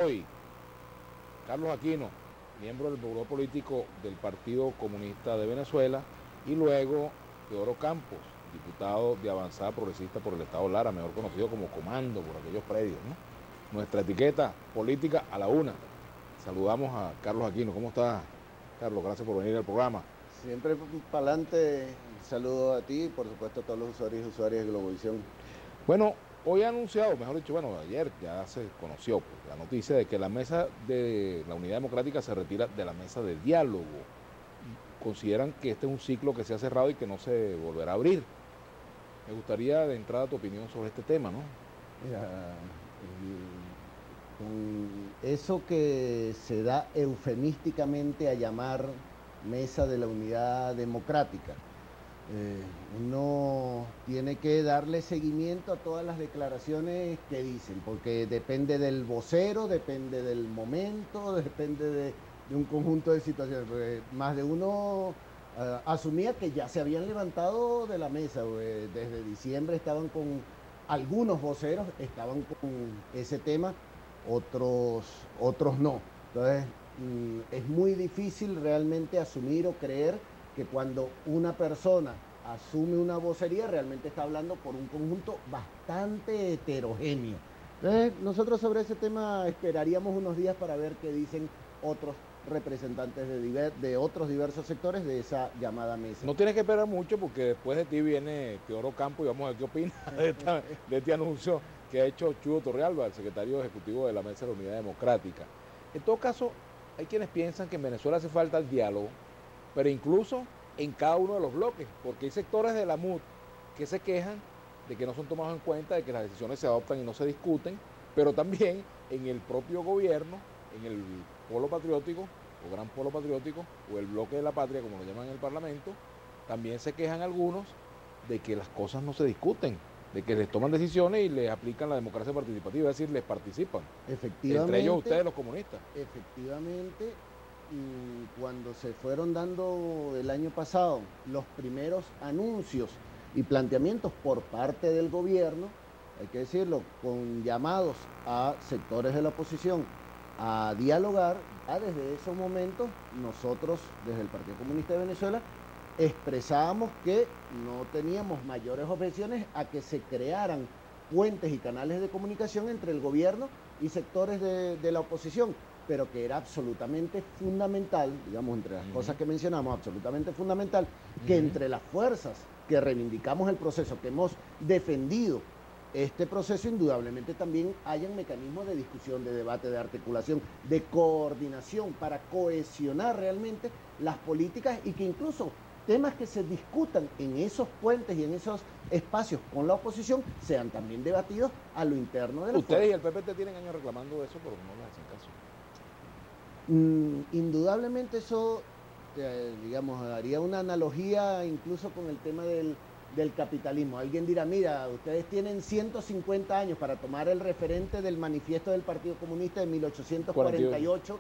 Hoy, Carlos Aquino, miembro del Buró Político del Partido Comunista de Venezuela, y luego Teodoro Campos, diputado de Avanzada Progresista por el Estado Lara, mejor conocido como Comando por aquellos predios, ¿no? Nuestra etiqueta política a la una. Saludamos a Carlos Aquino. ¿Cómo estás, Carlos? Gracias por venir al programa. Siempre para adelante, saludo a ti y por supuesto a todos los usuarios y usuarias de Globovisión. Bueno, hoy ha anunciado, mejor dicho, ayer ya se conoció pues, la noticia de que la mesa de la Unidad Democrática se retira de la mesa de diálogo. Consideran que este es un ciclo que se ha cerrado y que no se volverá a abrir. Me gustaría de entrada tu opinión sobre este tema, ¿no? Mira, con eso que se da eufemísticamente a llamar Mesa de la Unidad Democrática, uno tiene que darle seguimiento a todas las declaraciones que dicen, porque depende del vocero, depende del momento, depende de un conjunto de situaciones. Porque más de uno asumía que ya se habían levantado de la mesa, desde diciembre estaban con algunos voceros, estaban con ese tema, otros no. Entonces, es muy difícil realmente asumir o creer que cuando una persona asume una vocería realmente está hablando por un conjunto bastante heterogéneo. Entonces, nosotros sobre ese tema esperaríamos unos días para ver qué dicen otros representantes de otros diversos sectores de esa llamada mesa. No tienes que esperar mucho porque después de ti viene Teodoro Campos y vamos a ver qué opina de este anuncio que ha hecho Chudo Torrealba, el secretario ejecutivo de la Mesa de la Unidad Democrática. En todo caso, hay quienes piensan que en Venezuela hace falta el diálogo, pero incluso en cada uno de los bloques, porque hay sectores de la MUD que se quejan de que no son tomados en cuenta, de que las decisiones se adoptan y no se discuten, pero también en el propio gobierno, en el polo patriótico, o gran polo patriótico, o el bloque de la patria, como lo llaman en el Parlamento, también se quejan algunos de que las cosas no se discuten, de que les toman decisiones y les aplican la democracia participativa, es decir, les participan. Efectivamente. Entre ellos ustedes, los comunistas. Efectivamente, cuando se fueron dando el año pasado los primeros anuncios y planteamientos por parte del gobierno, hay que decirlo, con llamados a sectores de la oposición a dialogar, ya desde esos momentos nosotros, desde el Partido Comunista de Venezuela, expresábamos que no teníamos mayores objeciones a que se crearan puentes y canales de comunicación entre el gobierno y sectores de la oposición, pero que era absolutamente fundamental, digamos, entre las cosas que mencionamos, absolutamente fundamental, que entre las fuerzas que reivindicamos el proceso, que hemos defendido este proceso, indudablemente también hayan mecanismos de discusión, de debate, de articulación, de coordinación para cohesionar realmente las políticas y que incluso temas que se discutan en esos puentes y en esos espacios con la oposición sean también debatidos a lo interno de la Ustedes fuerza. y el PPT tienen años reclamando eso, pero no les hacen caso. Indudablemente eso, digamos, haría una analogía incluso con el tema del capitalismo. Alguien dirá, mira, ustedes tienen 150 años para tomar el referente del manifiesto del Partido Comunista de 1848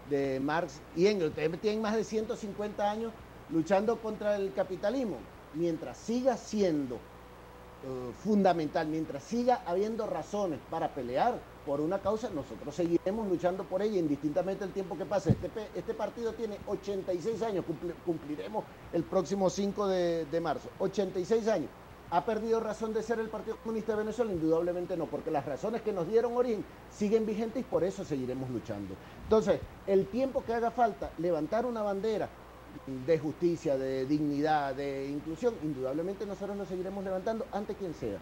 de Marx y Engels. Ustedes tienen más de 150 años luchando contra el capitalismo. Mientras siga siendo fundamental, mientras siga habiendo razones para pelear por una causa, nosotros seguiremos luchando por ella, indistintamente del tiempo que pase. Este partido tiene 86 años, cumpliremos el próximo 5 de marzo, 86 años. ¿Ha perdido razón de ser el Partido Comunista de Venezuela? Indudablemente no, porque las razones que nos dieron origen siguen vigentes y por eso seguiremos luchando. Entonces, el tiempo que haga falta, levantar una bandera de justicia, de dignidad, de inclusión, indudablemente nosotros nos seguiremos levantando ante quien sea.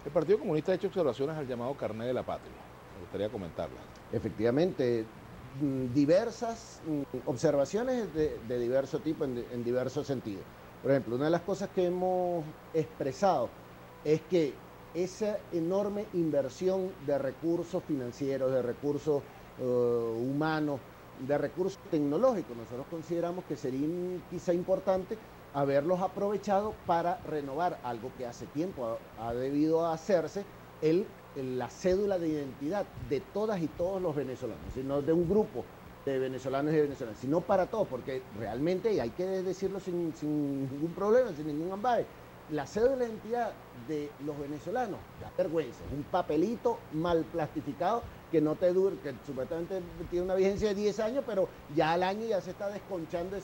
El Partido Comunista ha hecho observaciones al llamado carnet de la patria. Me gustaría comentarlas. Efectivamente, diversas observaciones de diverso tipo, en diversos sentidos. Por ejemplo, una de las cosas que hemos expresado es que esa enorme inversión de recursos financieros, de recursos humanos, de recursos tecnológicos, nosotros consideramos que sería quizá importante haberlos aprovechado para renovar algo que hace tiempo ha debido hacerse, la cédula de identidad de todas y todos los venezolanos, sino de un grupo de venezolanos y de venezolanas, sino para todos, porque realmente, y hay que decirlo sin ningún problema, sin ningún ambaje, la cédula de identidad de los venezolanos da vergüenza, es un papelito mal plastificado que no te dura, que supuestamente tiene una vigencia de 10 años, pero ya al año ya se está desconchando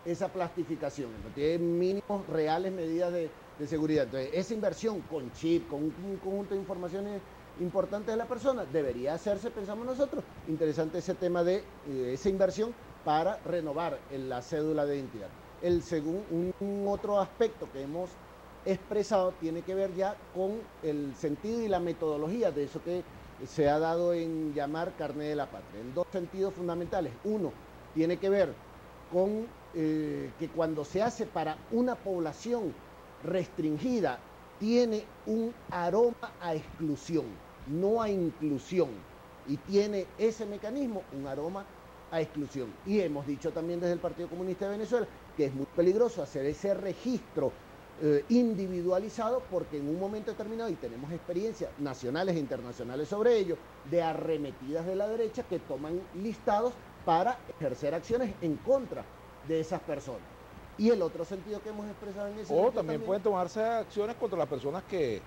esa plastificación, no tiene mínimos reales medidas de seguridad. Entonces, esa inversión con chip, con un conjunto de informaciones importantes de la persona, debería hacerse, pensamos nosotros. Interesante ese tema de esa inversión para renovar la cédula de identidad. Un otro aspecto que hemos expresado tiene que ver ya con el sentido y la metodología de eso que se ha dado en llamar carnet de la patria, en dos sentidos fundamentales. Uno tiene que ver con que cuando se hace para una población restringida, tiene un aroma a exclusión, no a inclusión, y tiene ese mecanismo un aroma a exclusión. Y hemos dicho también desde el Partido Comunista de Venezuela que es muy peligroso hacer ese registro individualizado, porque en un momento determinado, y tenemos experiencias nacionales e internacionales sobre ello, de arremetidas de la derecha que toman listados para ejercer acciones en contra de esas personas. Y el otro sentido que hemos expresado en ese o también pueden tomarse acciones contra las personas que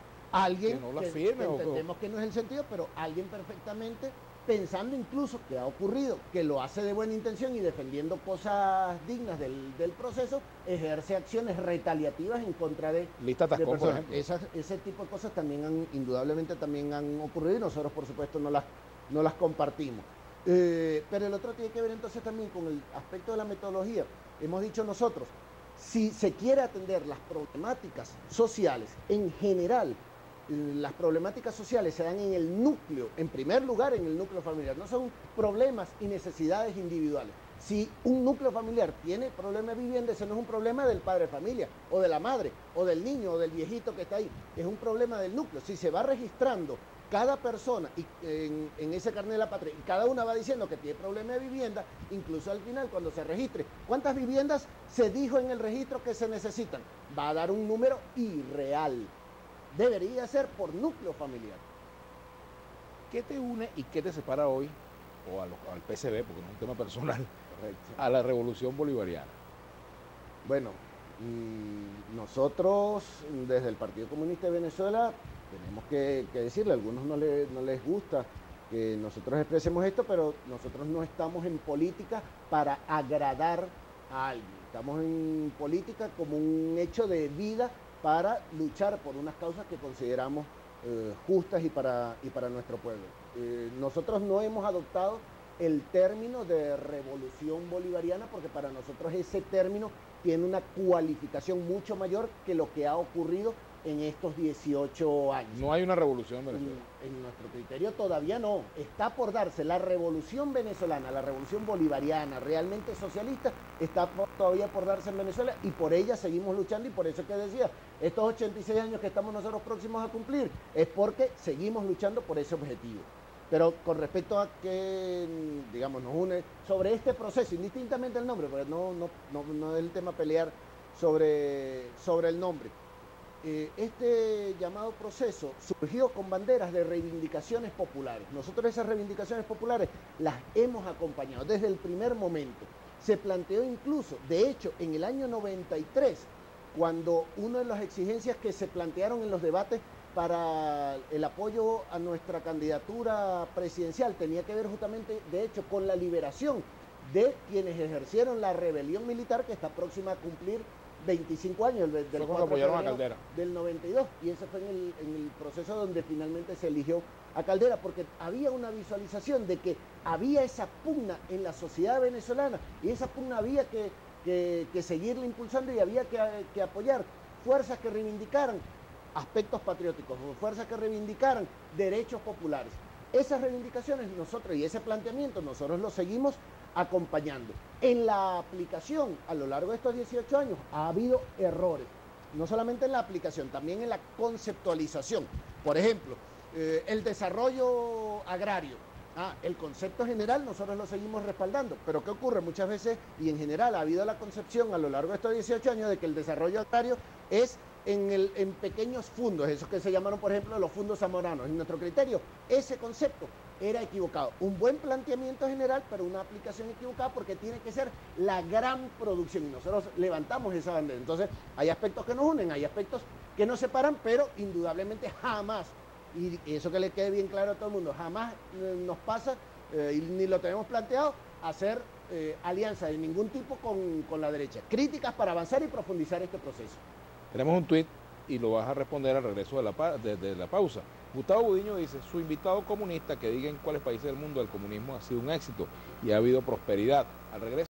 no las firmen. Entendemos que no es el sentido, pero alguien perfectamente pensando incluso que ha ocurrido, que lo hace de buena intención y defendiendo cosas dignas del proceso, ejerce acciones retaliativas en contra de personas. Por ejemplo. Ese tipo de cosas también indudablemente también han ocurrido, y nosotros por supuesto no las compartimos. Pero el otro tiene que ver entonces también con el aspecto de la metodología. Hemos dicho nosotros, si se quiere atender las problemáticas sociales en general, las problemáticas sociales se dan en el núcleo, en primer lugar en el núcleo familiar, no son problemas y necesidades individuales. Si un núcleo familiar tiene problema de vivienda, ese no es un problema del padre de familia, o de la madre, o del niño, o del viejito que está ahí, es un problema del núcleo. Si se va registrando cada persona en ese carnet de la patria, y cada una va diciendo que tiene problema de vivienda, incluso al final cuando se registre, ¿cuántas viviendas se dijo en el registro que se necesitan? Va a dar un número irreal. Debería ser por núcleo familiar. ¿Qué te une y qué te separa hoy, o al PCB, porque no es un tema personal, Correcto, a la revolución bolivariana? Bueno, nosotros desde el Partido Comunista de Venezuela tenemos que decirle, a algunos no les gusta que nosotros expresemos esto, pero nosotros no estamos en política para agradar a alguien. Estamos en política como un hecho de vida para luchar por unas causas que consideramos justas y para nuestro pueblo. Nosotros no hemos adoptado el término de revolución bolivariana porque para nosotros ese término tiene una cualificación mucho mayor que lo que ha ocurrido en estos 18 años. No hay una revolución en Venezuela. En nuestro criterio todavía no. Está por darse la revolución venezolana, la revolución bolivariana, realmente socialista, está todavía por darse en Venezuela y por ella seguimos luchando, y por eso es que decía, estos 86 años que estamos nosotros próximos a cumplir es porque seguimos luchando por ese objetivo. Pero con respecto a que, digamos, nos une sobre este proceso, indistintamente el nombre, porque no es el tema pelear sobre el nombre. Este llamado proceso surgió con banderas de reivindicaciones populares. Nosotros esas reivindicaciones populares las hemos acompañado desde el primer momento. Se planteó incluso, de hecho, en el año 93, cuando una de las exigencias que se plantearon en los debates para el apoyo a nuestra candidatura presidencial tenía que ver justamente, de hecho, con la liberación de quienes ejercieron la rebelión militar que está próxima a cumplir 25 años, del 4 de febrero del 92, y eso fue en el proceso donde finalmente se eligió a Caldera, porque había una visualización de que había esa pugna en la sociedad venezolana, y esa pugna había que seguirla impulsando, y había que apoyar fuerzas que reivindicaran aspectos patrióticos, fuerzas que reivindicaran derechos populares. Esas reivindicaciones nosotros, y ese planteamiento, nosotros lo seguimos acompañando. En la aplicación, a lo largo de estos 18 años, ha habido errores, no solamente en la aplicación, también en la conceptualización. Por ejemplo, el desarrollo agrario, el concepto general nosotros lo seguimos respaldando, pero ¿qué ocurre? Muchas veces, y en general, ha habido la concepción a lo largo de estos 18 años de que el desarrollo agrario es en pequeños fundos, esos que se llamaron, por ejemplo, los fundos zamoranos. En nuestro criterio, ese concepto era equivocado. Un buen planteamiento general, pero una aplicación equivocada porque tiene que ser la gran producción. Y nosotros levantamos esa bandera. Entonces, hay aspectos que nos unen, hay aspectos que nos separan, pero indudablemente jamás, y eso que le quede bien claro a todo el mundo, jamás nos pasa, y ni lo tenemos planteado, hacer alianza de ningún tipo con la derecha. Críticas para avanzar y profundizar este proceso. Tenemos un tuit y lo vas a responder al regreso de la pausa. Gustavo Budiño dice, su invitado comunista que diga en cuáles países del mundo el comunismo ha sido un éxito y ha habido prosperidad. Al regreso.